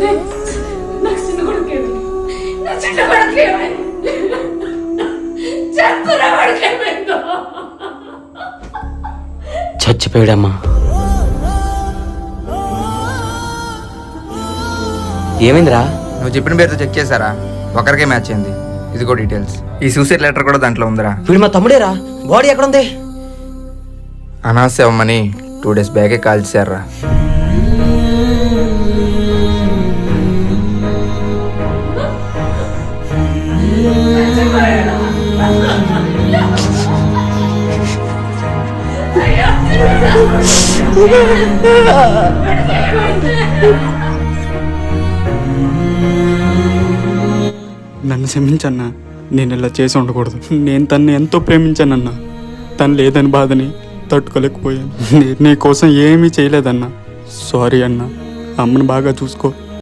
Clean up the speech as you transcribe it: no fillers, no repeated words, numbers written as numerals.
నాకు చిన్న కొడుకేమి నా చిన్న కొడుకేమి చెప్పున కొడుకేమిందో చచ్చిపోయాడమ్మా. ఏమైందిరా? నువ్వు చెప్పిన పేరుతో చెక్ చేశారా? ఒకరికే మ్యాచ్ అయింది. ఇదిగో డీటెయిల్స్. ఈ సూసైడ్ లెటర్ కూడా దాంట్లో ఉందిరా. వీడు మా తమ్ముడేరా. బాడీ ఎక్కడుంది? అనాథ అమ్మని 2 days బ్యాకే కాల్ చేశారా. నన్ను క్షమించన్నా, నేను ఇలా చేసి ఉండకూడదు. నేను తన్ని ఎంతో ప్రేమించానన్నా. తను లేదని బాధని తట్టుకోలేకపోయాను. నీ కోసం ఏమీ చేయలేదన్నా. సారీ అన్నా. అమ్మని బాగా చూసుకో.